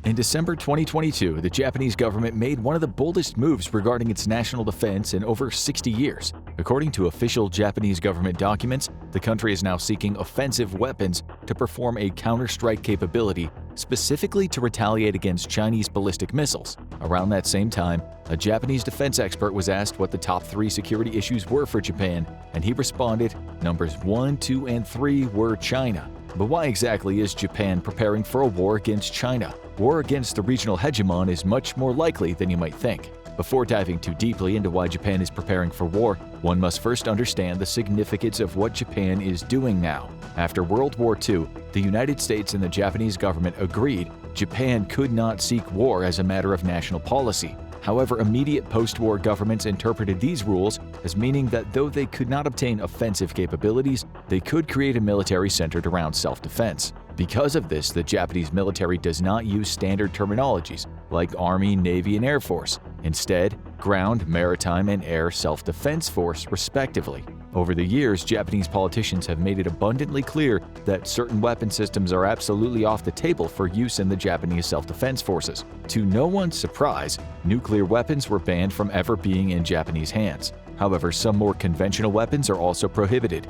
In December 2022, the Japanese government made one of the boldest moves regarding its national defense in over 60 years. According to official Japanese government documents, the country is now seeking offensive weapons to perform a counter-strike capability specifically to retaliate against Chinese ballistic missiles. Around that same time, a Japanese defense expert was asked what the top 3 security issues were for Japan, and he responded, numbers 1, 2, and 3 were China. But why exactly is Japan preparing for a war against China? War against the regional hegemon is much more likely than you might think. Before diving too deeply into why Japan is preparing for war, one must first understand the significance of what Japan is doing now. After World War II, the United States and the Japanese government agreed Japan could not seek war as a matter of national policy. However, immediate post-war governments interpreted these rules as meaning that though they could not obtain offensive capabilities, they could create a military centered around self-defense. Because of this, the Japanese military does not use standard terminologies like Army, Navy, and Air Force. Instead, ground, maritime, and air self-defense force, respectively. Over the years, Japanese politicians have made it abundantly clear that certain weapon systems are absolutely off the table for use in the Japanese self-defense forces. To no one's surprise, nuclear weapons were banned from ever being in Japanese hands. However, some more conventional weapons are also prohibited.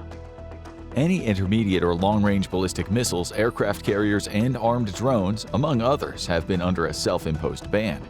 Any intermediate or long-range ballistic missiles, aircraft carriers, and armed drones, among others, have been under a self-imposed ban.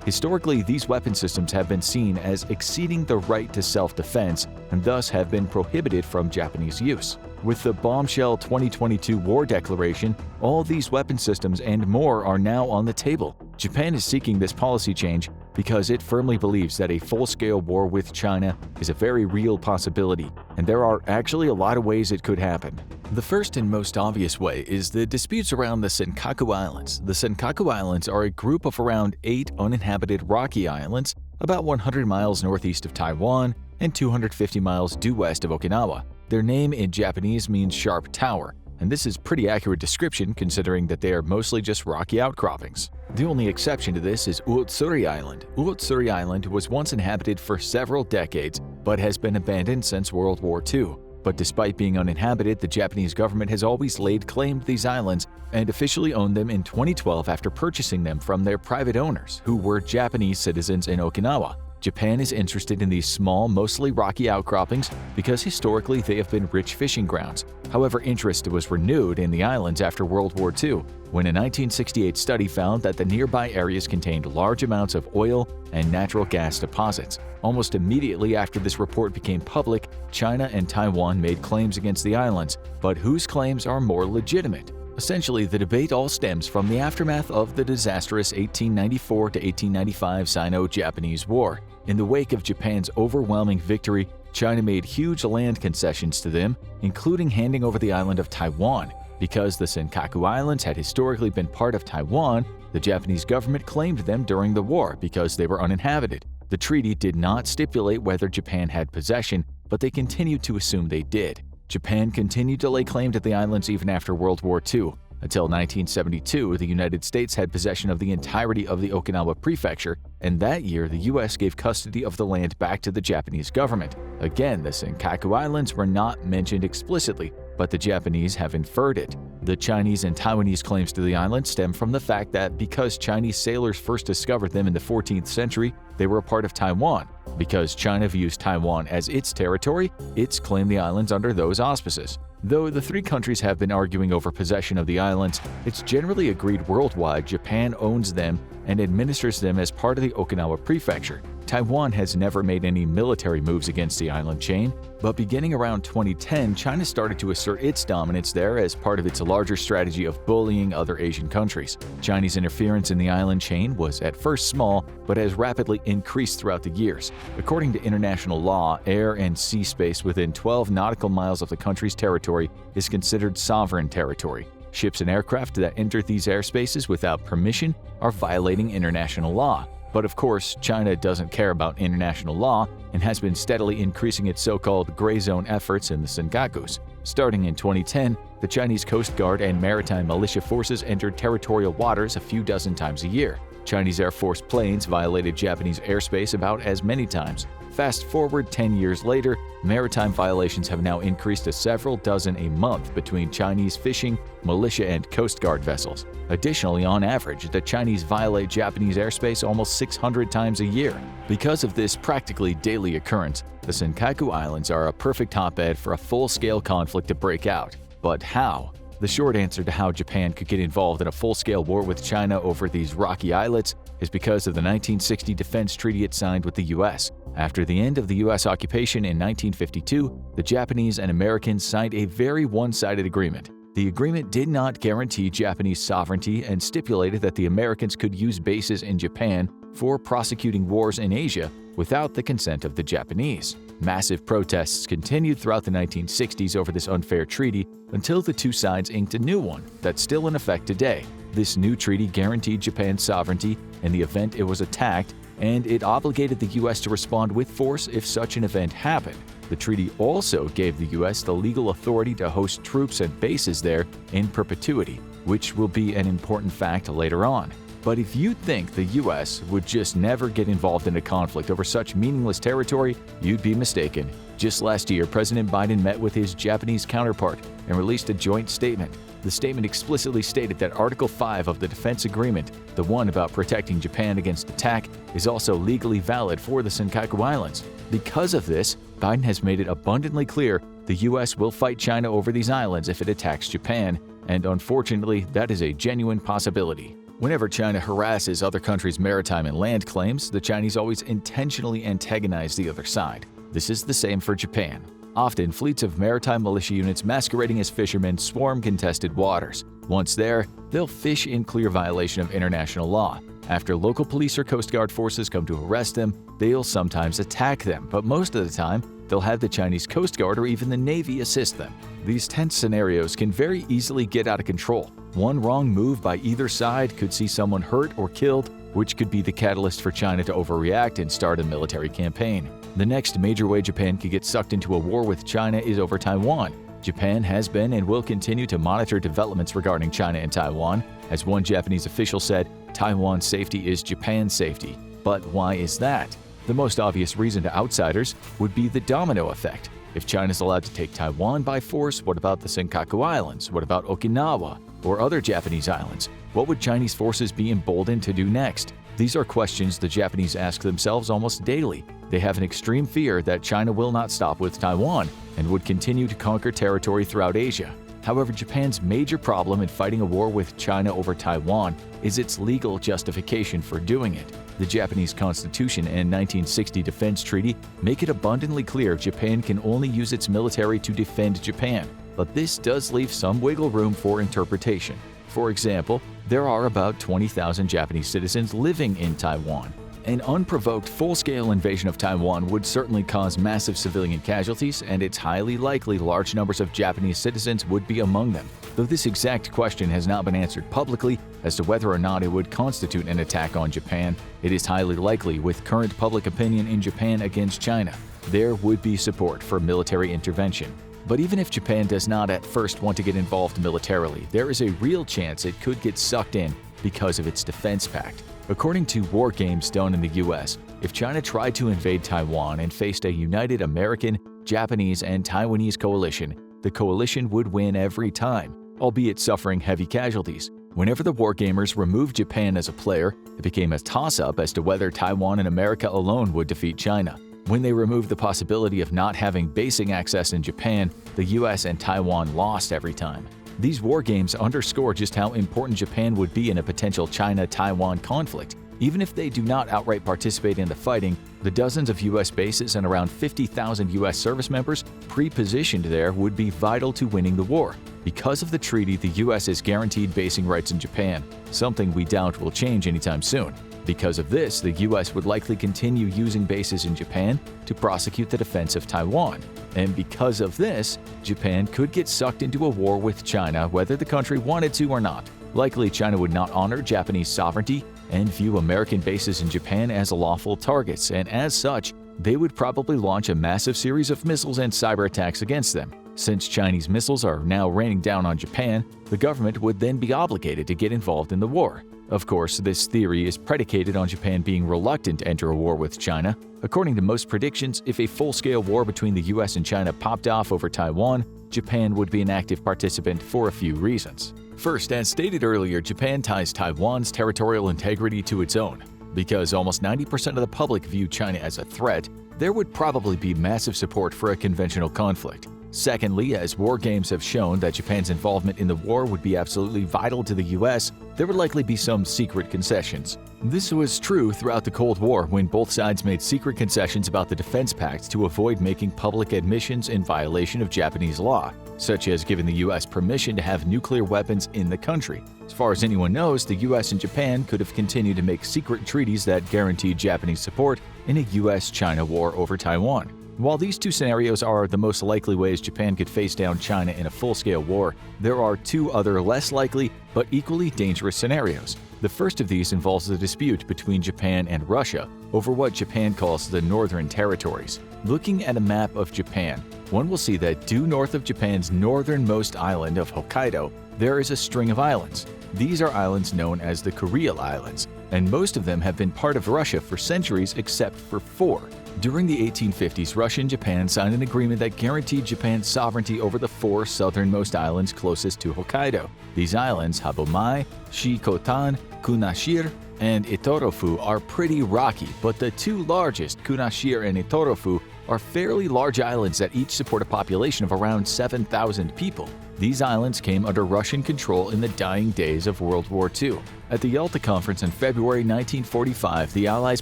Historically, these weapon systems have been seen as exceeding the right to self-defense and thus have been prohibited from Japanese use. With the bombshell 2022 war declaration, all these weapon systems and more are now on the table. Japan is seeking this policy change because it firmly believes that a full-scale war with China is a very real possibility, and there are actually a lot of ways it could happen. The first and most obvious way is the disputes around the Senkaku Islands. The Senkaku Islands are a group of around 8 uninhabited rocky islands about 100 miles northeast of Taiwan and 250 miles due west of Okinawa. Their name in Japanese means sharp tower, and this is pretty accurate description considering that they are mostly just rocky outcroppings. The only exception to this is Uotsuri Island. Uotsuri Island was once inhabited for several decades, but has been abandoned since World War II. But despite being uninhabited, the Japanese government has always laid claim to these islands and officially owned them in 2012 after purchasing them from their private owners, who were Japanese citizens in Okinawa. Japan is interested in these small, mostly rocky outcroppings because historically they have been rich fishing grounds. However, interest was renewed in the islands after World War II, when a 1968 study found that the nearby areas contained large amounts of oil and natural gas deposits. Almost immediately after this report became public, China and Taiwan made claims against the islands, but whose claims are more legitimate? Essentially, the debate all stems from the aftermath of the disastrous 1894 to 1895 Sino-Japanese War. In the wake of Japan's overwhelming victory, China made huge land concessions to them, including handing over the island of Taiwan. Because the Senkaku Islands had historically been part of Taiwan, the Japanese government claimed them during the war because they were uninhabited. The treaty did not stipulate whether Japan had possession, but they continued to assume they did. Japan continued to lay claim to the islands even after World War II. Until 1972, the United States had possession of the entirety of the Okinawa prefecture, and that year the U.S. gave custody of the land back to the Japanese government. Again, the Senkaku Islands were not mentioned explicitly, but the Japanese have inferred it. The Chinese and Taiwanese claims to the islands stem from the fact that because Chinese sailors first discovered them in the 14th century, they were a part of Taiwan. Because China views Taiwan as its territory, it's claimed the islands under those auspices. Though the three countries have been arguing over possession of the islands, it's generally agreed worldwide Japan owns them and administers them as part of the Okinawa prefecture. Taiwan has never made any military moves against the island chain, but beginning around 2010, China started to assert its dominance there as part of its larger strategy of bullying other Asian countries. Chinese interference in the island chain was at first small, but has rapidly increased throughout the years. According to international law, air and sea space within 12 nautical miles of the country's territory is considered sovereign territory. Ships and aircraft that enter these airspaces without permission are violating international law. But of course, China doesn't care about international law and has been steadily increasing its so-called gray zone efforts in the Senkakus. Starting in 2010, the Chinese Coast Guard and maritime militia forces entered territorial waters a few dozen times a year. Chinese Air Force planes violated Japanese airspace about as many times. Fast forward 10 years later, maritime violations have now increased to several dozen a month between Chinese fishing, militia, and Coast Guard vessels. Additionally, on average, the Chinese violate Japanese airspace almost 600 times a year. Because of this practically daily occurrence, the Senkaku Islands are a perfect hotbed for a full-scale conflict to break out. But how? The short answer to how Japan could get involved in a full-scale war with China over these rocky islets is because of the 1960 defense treaty it signed with the U.S. After the end of the U.S. occupation in 1952, the Japanese and Americans signed a very one-sided agreement. The agreement did not guarantee Japanese sovereignty and stipulated that the Americans could use bases in Japan for prosecuting wars in Asia without the consent of the Japanese. Massive protests continued throughout the 1960s over this unfair treaty until the two sides inked a new one that's still in effect today. This new treaty guaranteed Japan's sovereignty in the event it was attacked, and it obligated the U.S. to respond with force if such an event happened. The treaty also gave the U.S. the legal authority to host troops and bases there in perpetuity, which will be an important fact later on. But if you think the U.S. would just never get involved in a conflict over such meaningless territory, you'd be mistaken. Just last year, President Biden met with his Japanese counterpart and released a joint statement. The statement explicitly stated that Article 5 of the Defense Agreement, the one about protecting Japan against attack, is also legally valid for the Senkaku Islands. Because of this, Biden has made it abundantly clear the U.S. will fight China over these islands if it attacks Japan, and unfortunately, that is a genuine possibility. Whenever China harasses other countries' maritime and land claims, the Chinese always intentionally antagonize the other side. This is the same for Japan. Often, fleets of maritime militia units masquerading as fishermen swarm contested waters. Once there, they'll fish in clear violation of international law. After local police or Coast Guard forces come to arrest them, they'll sometimes attack them, but most of the time, they'll have the Chinese Coast Guard or even the Navy assist them. These tense scenarios can very easily get out of control. One wrong move by either side could see someone hurt or killed, which could be the catalyst for China to overreact and start a military campaign. The next major way Japan could get sucked into a war with China is over Taiwan. Japan has been and will continue to monitor developments regarding China and Taiwan. As one Japanese official said, Taiwan's safety is Japan's safety. But why is that? The most obvious reason to outsiders would be the domino effect. If China's allowed to take Taiwan by force, what about the Senkaku Islands? What about Okinawa or other Japanese islands? What would Chinese forces be emboldened to do next? These are questions the Japanese ask themselves almost daily. They have an extreme fear that China will not stop with Taiwan and would continue to conquer territory throughout Asia. However, Japan's major problem in fighting a war with China over Taiwan is its legal justification for doing it. The Japanese Constitution and 1960 Defense Treaty make it abundantly clear Japan can only use its military to defend Japan, but this does leave some wiggle room for interpretation. For example, there are about 20,000 Japanese citizens living in Taiwan. An unprovoked full-scale invasion of Taiwan would certainly cause massive civilian casualties, and it's highly likely large numbers of Japanese citizens would be among them. Though this exact question has not been answered publicly as to whether or not it would constitute an attack on Japan, it is highly likely with current public opinion in Japan against China, there would be support for military intervention. But even if Japan does not at first want to get involved militarily, there is a real chance it could get sucked in because of its defense pact. According to war games done in the U.S., if China tried to invade Taiwan and faced a united American, Japanese, and Taiwanese coalition, the coalition would win every time, albeit suffering heavy casualties. Whenever the wargamers removed Japan as a player, it became a toss-up as to whether Taiwan and America alone would defeat China. When they removed the possibility of not having basing access in Japan, the U.S. and Taiwan lost every time. These war games underscore just how important Japan would be in a potential China-Taiwan conflict. Even if they do not outright participate in the fighting, the dozens of U.S. bases and around 50,000 U.S. service members pre-positioned there would be vital to winning the war. Because of the treaty, the U.S. is guaranteed basing rights in Japan, something we doubt will change anytime soon. Because of this, the U.S. would likely continue using bases in Japan to prosecute the defense of Taiwan. And because of this, Japan could get sucked into a war with China whether the country wanted to or not. Likely, China would not honor Japanese sovereignty and view American bases in Japan as lawful targets, and as such, they would probably launch a massive series of missiles and cyber attacks against them. Since Chinese missiles are now raining down on Japan, the government would then be obligated to get involved in the war. Of course, this theory is predicated on Japan being reluctant to enter a war with China. According to most predictions, if a full-scale war between the US and China popped off over Taiwan, Japan would be an active participant for a few reasons. First, as stated earlier, Japan ties Taiwan's territorial integrity to its own. Because almost 90% of the public view China as a threat, there would probably be massive support for a conventional conflict. Secondly, as war games have shown that Japan's involvement in the war would be absolutely vital to the US, there would likely be some secret concessions. This was true throughout the Cold War when both sides made secret concessions about the defense pact to avoid making public admissions in violation of Japanese law, such as giving the US permission to have nuclear weapons in the country. As far as anyone knows, the US and Japan could have continued to make secret treaties that guaranteed Japanese support in a US-China war over Taiwan. While these two scenarios are the most likely ways Japan could face down China in a full-scale war, there are two other less likely but equally dangerous scenarios. The first of these involves the dispute between Japan and Russia over what Japan calls the Northern Territories. Looking at a map of Japan, one will see that due north of Japan's northernmost island of Hokkaido, there is a string of islands. These are islands known as the Kuril Islands, and most of them have been part of Russia for centuries except for 4. During the 1850s, Russia and Japan signed an agreement that guaranteed Japan's sovereignty over the 4 southernmost islands closest to Hokkaido. These islands, Habomai, Shikotan, Kunashir, and Itorofu, are pretty rocky, but the 2 largest, Kunashir and Itorofu, are fairly large islands that each support a population of around 7,000 people. These islands came under Russian control in the dying days of World War II. At the Yalta Conference in February 1945, the Allies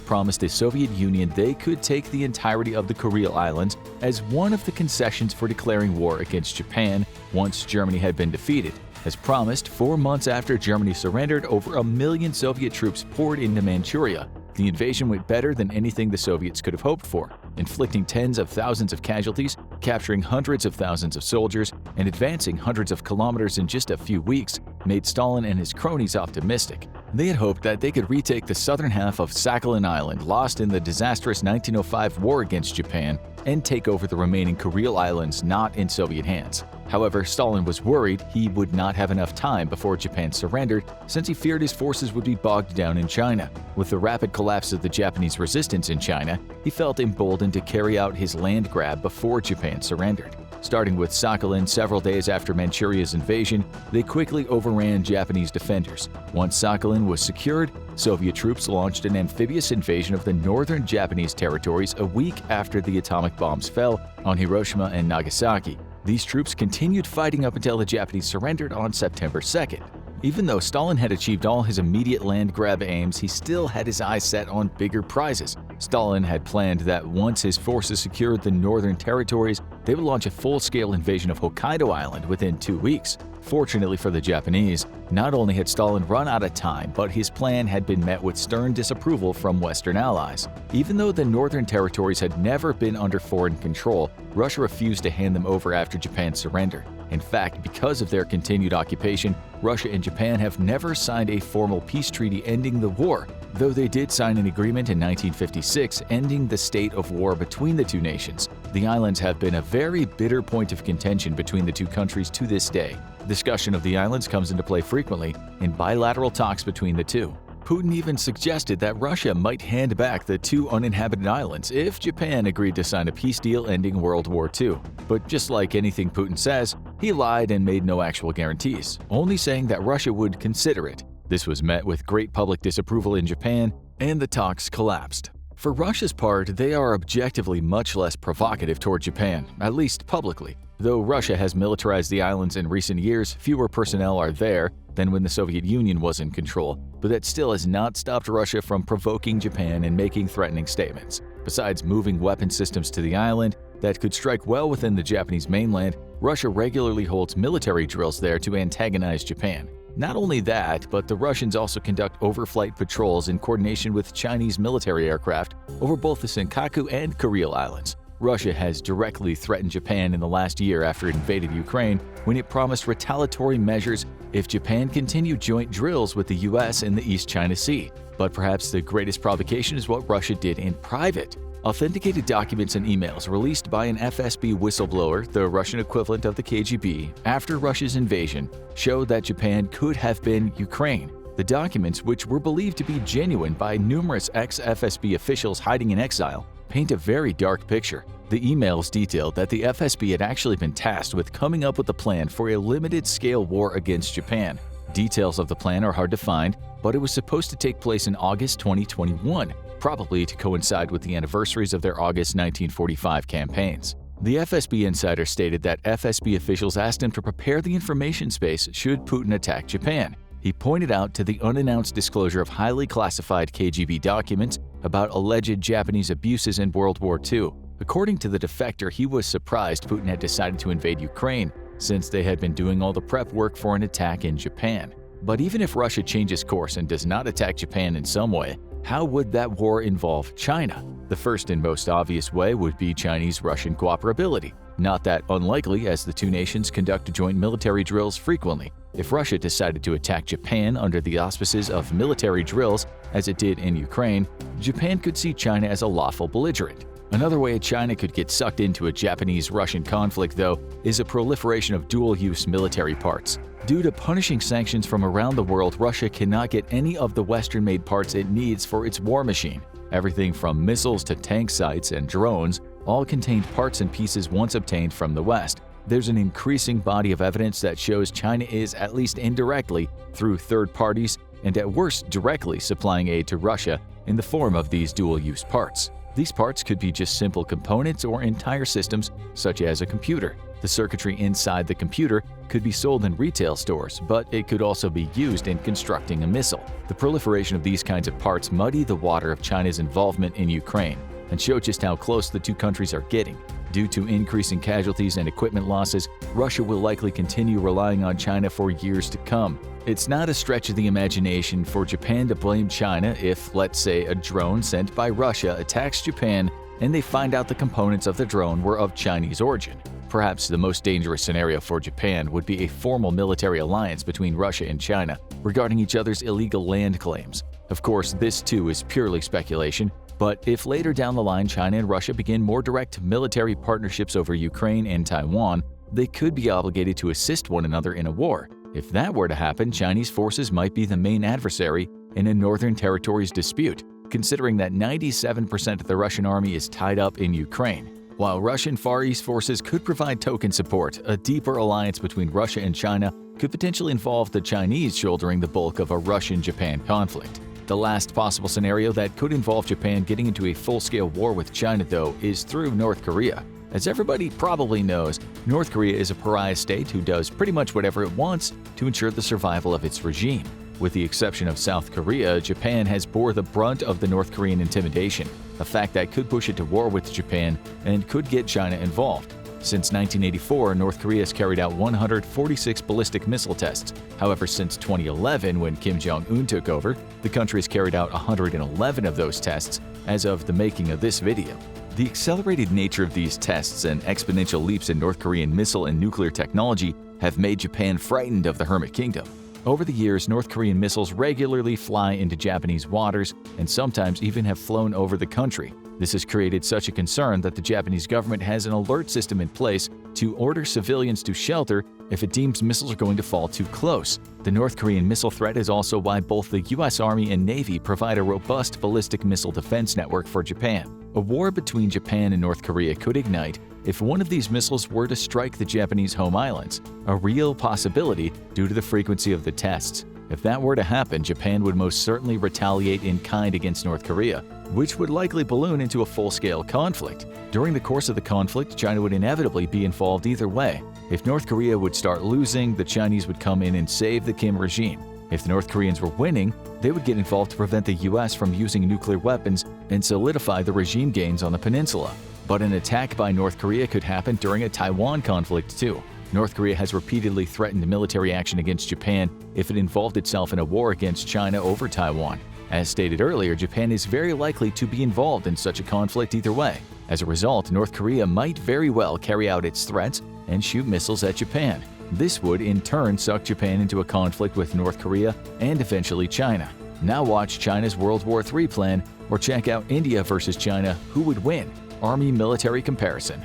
promised the Soviet Union they could take the entirety of the Kuril Islands as one of the concessions for declaring war against Japan once Germany had been defeated. As promised, 4 months after Germany surrendered, over 1 million Soviet troops poured into Manchuria. The invasion went better than anything the Soviets could have hoped for, inflicting tens of thousands of casualties, capturing hundreds of thousands of soldiers, and advancing hundreds of kilometers in just a few weeks made Stalin and his cronies optimistic. They had hoped that they could retake the southern half of Sakhalin Island, lost in the disastrous 1905 war against Japan, and take over the remaining Kuril Islands not in Soviet hands. However, Stalin was worried he would not have enough time before Japan surrendered, since he feared his forces would be bogged down in China. With the rapid collapse of the Japanese resistance in China, he felt emboldened to carry out his land grab before Japan surrendered. Starting with Sakhalin several days after Manchuria's invasion, they quickly overran Japanese defenders. Once Sakhalin was secured, Soviet troops launched an amphibious invasion of the northern Japanese territories a week after the atomic bombs fell on Hiroshima and Nagasaki. These troops continued fighting up until the Japanese surrendered on September 2nd. Even though Stalin had achieved all his immediate land grab aims, he still had his eyes set on bigger prizes. Stalin had planned that once his forces secured the northern territories, they would launch a full-scale invasion of Hokkaido Island within 2 weeks. Fortunately for the Japanese, not only had Stalin run out of time, but his plan had been met with stern disapproval from Western allies. Even though the northern territories had never been under foreign control, Russia refused to hand them over after Japan's surrender. In fact, because of their continued occupation, Russia and Japan have never signed a formal peace treaty ending the war, though they did sign an agreement in 1956 ending the state of war between the two nations. The islands have been a very bitter point of contention between the two countries to this day. Discussion of the islands comes into play frequently in bilateral talks between the two. Putin even suggested that Russia might hand back the 2 uninhabited islands if Japan agreed to sign a peace deal ending World War II. But just like anything Putin says, he lied and made no actual guarantees, only saying that Russia would consider it. This was met with great public disapproval in Japan, and the talks collapsed. For Russia's part, they are objectively much less provocative toward Japan, at least publicly. Though Russia has militarized the islands in recent years, fewer personnel are there than when the Soviet Union was in control, but that still has not stopped Russia from provoking Japan and making threatening statements. Besides moving weapon systems to the island that could strike well within the Japanese mainland, Russia regularly holds military drills there to antagonize Japan. Not only that, but the Russians also conduct overflight patrols in coordination with Chinese military aircraft over both the Senkaku and Kuril Islands. Russia has directly threatened Japan in the last year after it invaded Ukraine when it promised retaliatory measures if Japan continued joint drills with the US in the East China Sea. But perhaps the greatest provocation is what Russia did in private. Authenticated documents and emails released by an FSB whistleblower, the Russian equivalent of the KGB, after Russia's invasion showed that Japan could have been Ukraine. The documents, which were believed to be genuine by numerous ex-FSB officials hiding in exile, paint a very dark picture. The emails detailed that the FSB had actually been tasked with coming up with a plan for a limited-scale war against Japan. Details of the plan are hard to find, but it was supposed to take place in August 2021, probably to coincide with the anniversaries of their August 1945 campaigns. The FSB insider stated that FSB officials asked him to prepare the information space should Putin attack Japan. He pointed out to the unannounced disclosure of highly classified KGB documents about alleged Japanese abuses in World War II. According to the defector, he was surprised Putin had decided to invade Ukraine, since they had been doing all the prep work for an attack in Japan. But even if Russia changes course and does not attack Japan in some way, how would that war involve China? The first and most obvious way would be Chinese-Russian cooperability. Not that unlikely, as the two nations conduct joint military drills frequently. If Russia decided to attack Japan under the auspices of military drills, as it did in Ukraine, Japan could see China as a lawful belligerent. Another way China could get sucked into a Japanese-Russian conflict, though, is a proliferation of dual-use military parts. Due to punishing sanctions from around the world, Russia cannot get any of the Western-made parts it needs for its war machine. Everything from missiles to tank sites and drones all contained parts and pieces once obtained from the West. There's an increasing body of evidence that shows China is, at least indirectly, through third parties, and at worst directly supplying aid to Russia in the form of these dual-use parts. These parts could be just simple components or entire systems, such as a computer. The circuitry inside the computer could be sold in retail stores, but it could also be used in constructing a missile. The proliferation of these kinds of parts muddy the water of China's involvement in Ukraine and show just how close the two countries are getting. Due to increasing casualties and equipment losses, Russia will likely continue relying on China for years to come. It's not a stretch of the imagination for Japan to blame China if, let's say, a drone sent by Russia attacks Japan and they find out the components of the drone were of Chinese origin. Perhaps the most dangerous scenario for Japan would be a formal military alliance between Russia and China regarding each other's illegal land claims. Of course, this too is purely speculation, but if later down the line China and Russia begin more direct military partnerships over Ukraine and Taiwan, they could be obligated to assist one another in a war. If that were to happen, Chinese forces might be the main adversary in a Northern Territories dispute, considering that 97% of the Russian army is tied up in Ukraine. While Russian Far East forces could provide token support, a deeper alliance between Russia and China could potentially involve the Chinese shouldering the bulk of a Russian-Japan conflict. The last possible scenario that could involve Japan getting into a full-scale war with China, though, is through North Korea. As everybody probably knows, North Korea is a pariah state who does pretty much whatever it wants to ensure the survival of its regime. With the exception of South Korea, Japan has bore the brunt of the North Korean intimidation, a fact that could push it to war with Japan and could get China involved. Since 1984, North Korea has carried out 146 ballistic missile tests. However, since 2011, when Kim Jong-un took over, the country has carried out 111 of those tests as of the making of this video. The accelerated nature of these tests and exponential leaps in North Korean missile and nuclear technology have made Japan frightened of the Hermit Kingdom. Over the years, North Korean missiles regularly fly into Japanese waters and sometimes even have flown over the country. This has created such a concern that the Japanese government has an alert system in place to order civilians to shelter if it deems missiles are going to fall too close. The North Korean missile threat is also why both the U.S. Army and Navy provide a robust ballistic missile defense network for Japan. A war between Japan and North Korea could ignite if one of these missiles were to strike the Japanese home islands, a real possibility due to the frequency of the tests. If that were to happen, Japan would most certainly retaliate in kind against North Korea, which would likely balloon into a full-scale conflict. During the course of the conflict, China would inevitably be involved either way. If North Korea would start losing, the Chinese would come in and save the Kim regime. If the North Koreans were winning, they would get involved to prevent the U.S. from using nuclear weapons and solidify the regime gains on the peninsula. But an attack by North Korea could happen during a Taiwan conflict too. North Korea has repeatedly threatened military action against Japan if it involved itself in a war against China over Taiwan. As stated earlier, Japan is very likely to be involved in such a conflict either way. As a result, North Korea might very well carry out its threats and shoot missiles at Japan. This would, in turn, suck Japan into a conflict with North Korea and eventually China. Now watch China's World War III plan or check out India versus China, who would win? Army military comparison.